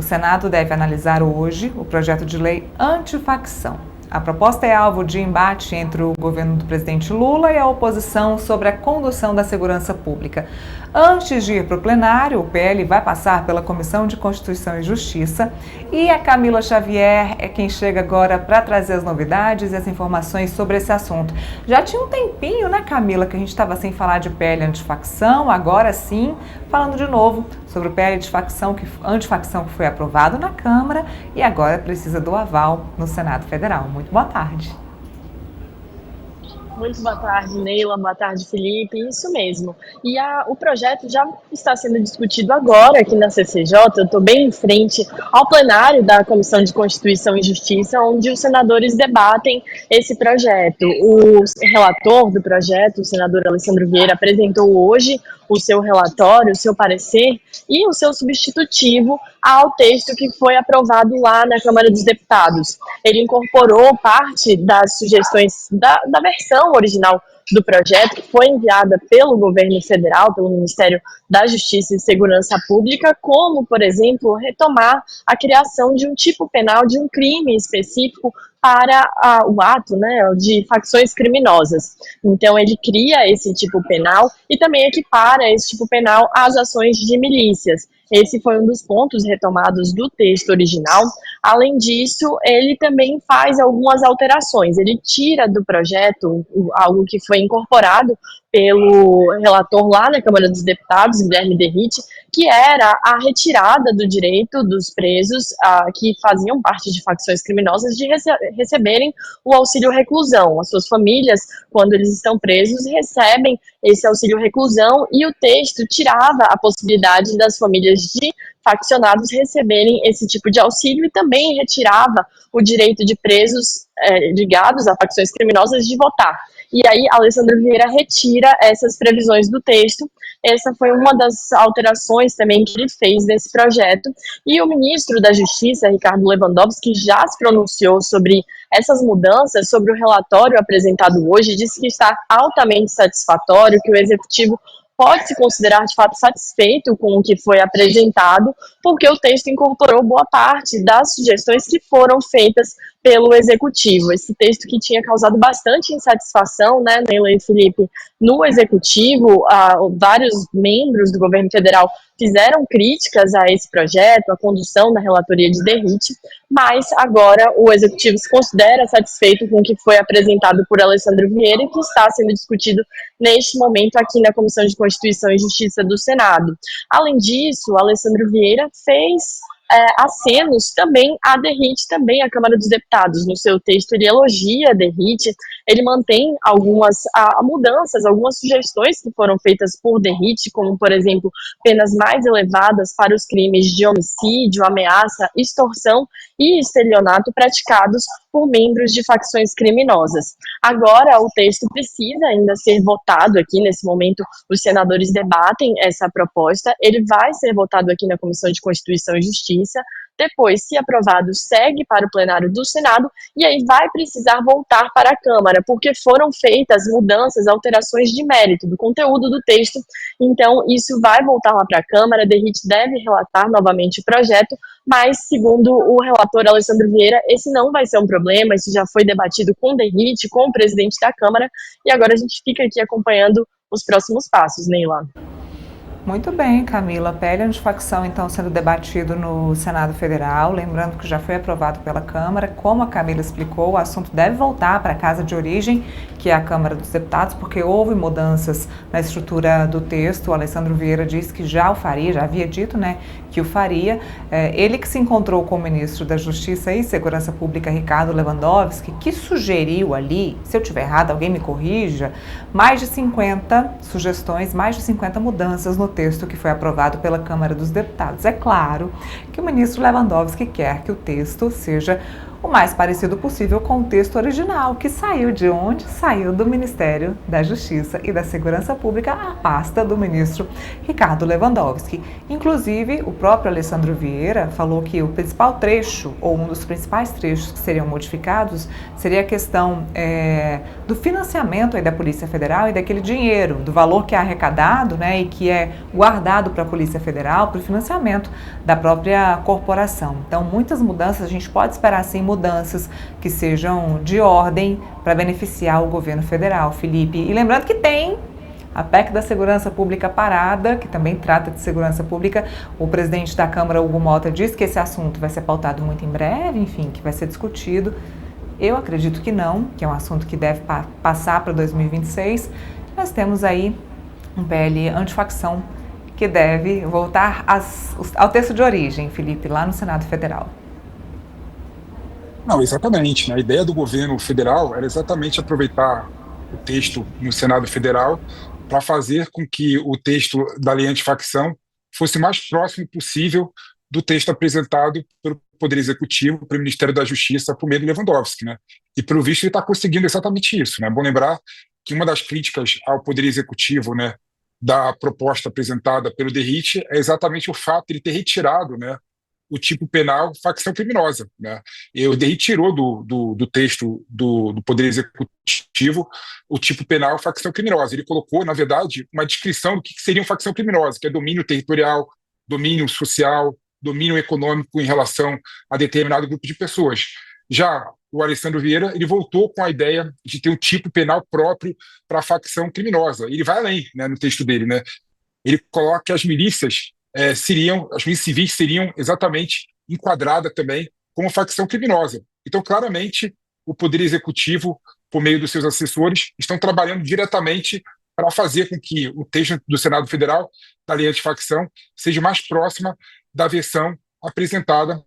O Senado deve analisar hoje o projeto de lei antifacção. A proposta é alvo de embate entre o governo do presidente Lula e a oposição sobre a condução da segurança pública. Antes de ir para o plenário, o PL vai passar pela Comissão de Constituição e Justiça e a Camila Xavier é quem chega agora para trazer as novidades e as informações sobre esse assunto. Já tinha um tempinho, né, Camila, que a gente estava sem falar de PL antifacção, agora sim, falando de novo sobre o PL antifacção que foi aprovado na Câmara e agora precisa do aval no Senado Federal. Muito boa tarde. Muito boa tarde, Neila. Boa tarde, Felipe. Isso mesmo. E o projeto já está sendo discutido agora aqui na CCJ. Eu estou bem em frente ao plenário da Comissão de Constituição e Justiça, onde os senadores debatem esse projeto. O relator do projeto, o senador Alessandro Vieira, apresentou hoje o seu relatório, o seu parecer e o seu substitutivo ao texto que foi aprovado lá na Câmara dos Deputados. Ele incorporou parte das sugestões da versão original do projeto, que foi enviada pelo governo federal, pelo Ministério da Justiça e Segurança Pública, como, por exemplo, retomar a criação de um tipo penal, de um crime específico para o ato, né, de facções criminosas. Então, ele cria esse tipo penal e também equipara esse tipo penal às ações de milícias. Esse foi um dos pontos retomados do texto original. Além disso, ele também faz algumas alterações. Ele tira do projeto algo que foi incorporado pelo relator lá na Câmara dos Deputados, Guilherme Derrite, que era a retirada do direito dos presos que faziam parte de facções criminosas de receberem o auxílio reclusão. As suas famílias, quando eles estão presos, recebem esse auxílio reclusão e o texto tirava a possibilidade das famílias de faccionados receberem esse tipo de auxílio e também retirava o direito de presos ligados a facções criminosas de votar. E aí, Alessandro Vieira retira essas previsões do texto. Essa foi uma das alterações também que ele fez nesse projeto. E o ministro da Justiça, Ricardo Lewandowski, já se pronunciou sobre essas mudanças, sobre o relatório apresentado hoje, disse que está altamente satisfatório, que o Executivo pode se considerar de fato satisfeito com o que foi apresentado, porque o texto incorporou boa parte das sugestões que foram feitas pelo Executivo. Esse texto que tinha causado bastante insatisfação, né, Neila e Felipe, no Executivo, vários membros do governo federal fizeram críticas a esse projeto, a condução da relatoria de Derrite, mas agora o Executivo se considera satisfeito com o que foi apresentado por Alessandro Vieira e que está sendo discutido neste momento aqui na Comissão de Constituição e Justiça do Senado. Além disso, Alessandro Vieira fez acenos também a Derrite, também a Câmara dos Deputados. No seu texto, ele elogia a Derrite, ele mantém algumas mudanças, algumas sugestões que foram feitas por Derrite, como, por exemplo, penas mais elevadas para os crimes de homicídio, ameaça, extorsão e estelionato praticados por membros de facções criminosas. Agora, o texto precisa ainda ser votado aqui. Nesse momento, os senadores debatem essa proposta, ele vai ser votado aqui na Comissão de Constituição e Justiça. Depois, se aprovado, segue para o plenário do Senado e aí vai precisar voltar para a Câmara, porque foram feitas mudanças, alterações de mérito do conteúdo do texto. Então, isso vai voltar lá para a Câmara. Derrite deve relatar novamente o projeto, mas, segundo o relator Alessandro Vieira, esse não vai ser um problema. Isso já foi debatido com Derrite, com o presidente da Câmara, e agora a gente fica aqui acompanhando os próximos passos, Neila. Muito bem, Camila. PL antifacção, então, sendo debatido no Senado Federal. Lembrando que já foi aprovado pela Câmara. Como a Camila explicou, o assunto deve voltar para a casa de origem, que é a Câmara dos Deputados, porque houve mudanças na estrutura do texto. O Alessandro Vieira disse que já o faria, já havia dito, né, que o faria. Ele que se encontrou com o ministro da Justiça e Segurança Pública, Ricardo Lewandowski, que sugeriu ali, se eu estiver errado, alguém me corrija, mais de 50 sugestões, mais de 50 mudanças no texto que foi aprovado pela Câmara dos Deputados. É claro que o ministro Lewandowski quer que o texto seja o mais parecido possível com o texto original, que saiu de onde? Saiu do Ministério da Justiça e da Segurança Pública, a pasta do ministro Ricardo Lewandowski. Inclusive, o próprio Alessandro Vieira falou que o principal trecho, ou um dos principais trechos que seriam modificados, seria a questão do financiamento aí da Polícia Federal e daquele dinheiro, do valor que é arrecadado, né, e que é guardado para a Polícia Federal, para o financiamento da própria corporação. Então, muitas mudanças, a gente pode esperar sim mudanças que sejam de ordem para beneficiar o governo federal, Felipe. E lembrando que tem a PEC da Segurança Pública parada, que também trata de segurança pública. O presidente da Câmara, Hugo Mota, disse que esse assunto vai ser pautado muito em breve, enfim, que vai ser discutido. Eu acredito que não, que é um assunto que deve passar para 2026. Nós temos aí um PL antifacção que deve voltar ao texto de origem, Felipe, lá no Senado Federal. Não, exatamente, né? A ideia do governo federal era exatamente aproveitar o texto no Senado Federal para fazer com que o texto da lei antifacção fosse o mais próximo possível do texto apresentado pelo Poder Executivo, pelo Ministério da Justiça, por meio do Lewandowski, né? E, pelo visto, ele está conseguindo exatamente isso, né? É bom lembrar que uma das críticas ao Poder Executivo, né, da proposta apresentada pelo DERIT é exatamente o fato de ele ter retirado, né, o tipo penal facção criminosa, né? E o DERIT tirou do texto do Poder Executivo o tipo penal facção criminosa. Ele colocou, na verdade, uma descrição do que seria uma facção criminosa, que é domínio territorial, domínio social, domínio econômico em relação a determinado grupo de pessoas. Já o Alessandro Vieira, ele voltou com a ideia de ter um tipo penal próprio para a facção criminosa. Ele vai além, né, no texto dele, né? Ele coloca que as milícias as milícias civis seriam exatamente enquadradas também como facção criminosa. Então, claramente, o Poder Executivo, por meio dos seus assessores, estão trabalhando diretamente para fazer com que o texto do Senado Federal, da lei antifacção, seja mais próxima da versão apresentada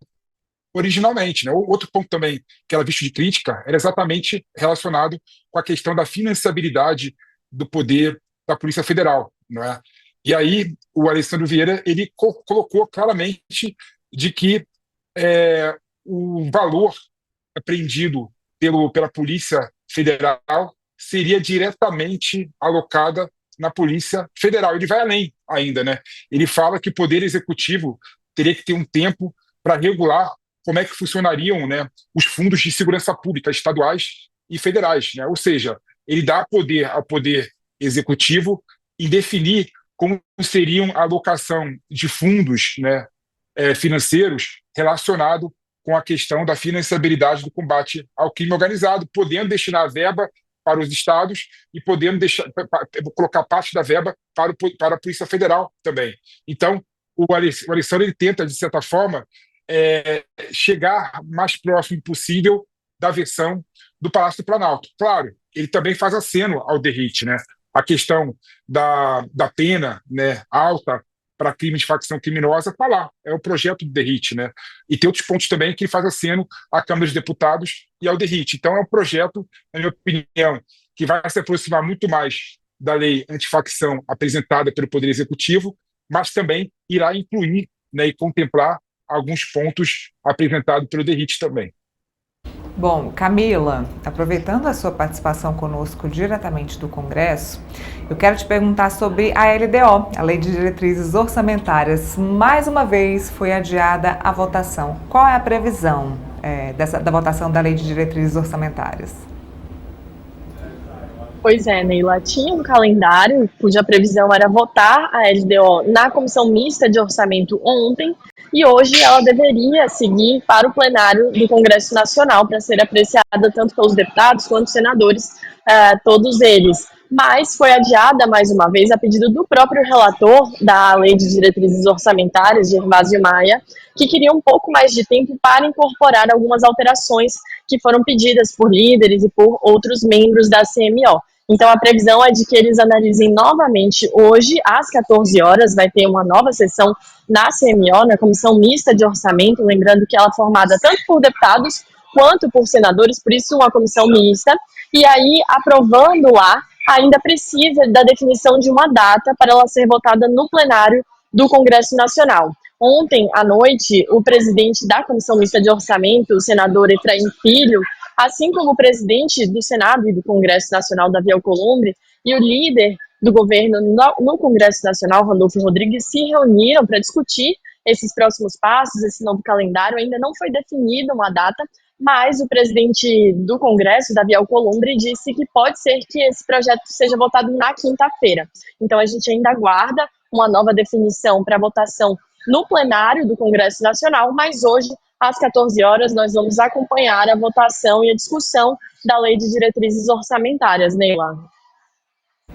originalmente, né? Outro ponto também que era visto de crítica era exatamente relacionado com a questão da financiabilidade do poder da Polícia Federal, não é? E aí o Alessandro Vieira ele colocou claramente de que o valor apreendido pela Polícia Federal seria diretamente alocada na Polícia Federal. Ele vai além ainda, né? Ele fala que o Poder Executivo teria que ter um tempo para regular como é que funcionariam, né, os fundos de segurança pública estaduais e federais, né? Ou seja, ele dá poder ao Poder Executivo em definir como seriam a alocação de fundos, né, financeiros relacionado com a questão da financiabilidade do combate ao crime organizado, podendo destinar a verba para os estados e podendo colocar parte da verba para a Polícia Federal também. Então, o Alessandro ele tenta, de certa forma, chegar mais próximo possível da versão do Palácio do Planalto. Claro, ele também faz aceno ao DERIT, né? A questão da pena, né, alta para crime de facção criminosa está lá, é o projeto do DERIT, né? E tem outros pontos também que ele faz aceno à Câmara dos Deputados e ao DERIT. Então é um projeto, na minha opinião, que vai se aproximar muito mais da lei antifacção apresentada pelo Poder Executivo, mas também irá incluir, né, e contemplar alguns pontos apresentados pelo DERIT também. Bom, Camila, aproveitando a sua participação conosco diretamente do Congresso, eu quero te perguntar sobre a LDO, a Lei de Diretrizes Orçamentárias. Mais uma vez foi adiada a votação. Qual é a previsão da votação da Lei de Diretrizes Orçamentárias? Pois é, Neila, tinha um calendário cuja previsão era votar a LDO na Comissão Mista de Orçamento ontem, e hoje ela deveria seguir para o plenário do Congresso Nacional para ser apreciada tanto pelos deputados quanto senadores, todos eles. Mas foi adiada mais uma vez a pedido do próprio relator da Lei de Diretrizes Orçamentárias, Gervásio Maia, que queria um pouco mais de tempo para incorporar algumas alterações que foram pedidas por líderes e por outros membros da CMO. Então, a previsão é de que eles analisem novamente hoje, às 14 horas, vai ter uma nova sessão na CMO, na Comissão Mista de Orçamento, lembrando que ela é formada tanto por deputados quanto por senadores, por isso uma comissão mista, e aí, aprovando lá, ainda precisa da definição de uma data para ela ser votada no plenário do Congresso Nacional. Ontem à noite, o presidente da Comissão Mista de Orçamento, o senador Efraim Filho, assim como o presidente do Senado e do Congresso Nacional, Davi Alcolumbre, e o líder do governo no Congresso Nacional, Randolfo Rodrigues, se reuniram para discutir esses próximos passos, esse novo calendário. Ainda não foi definida uma data, mas o presidente do Congresso, Davi Alcolumbre, disse que pode ser que esse projeto seja votado na quinta-feira. Então a gente ainda aguarda uma nova definição para votação no plenário do Congresso Nacional, mas hoje, às 14 horas, nós vamos acompanhar a votação e a discussão da Lei de Diretrizes Orçamentárias, Neila.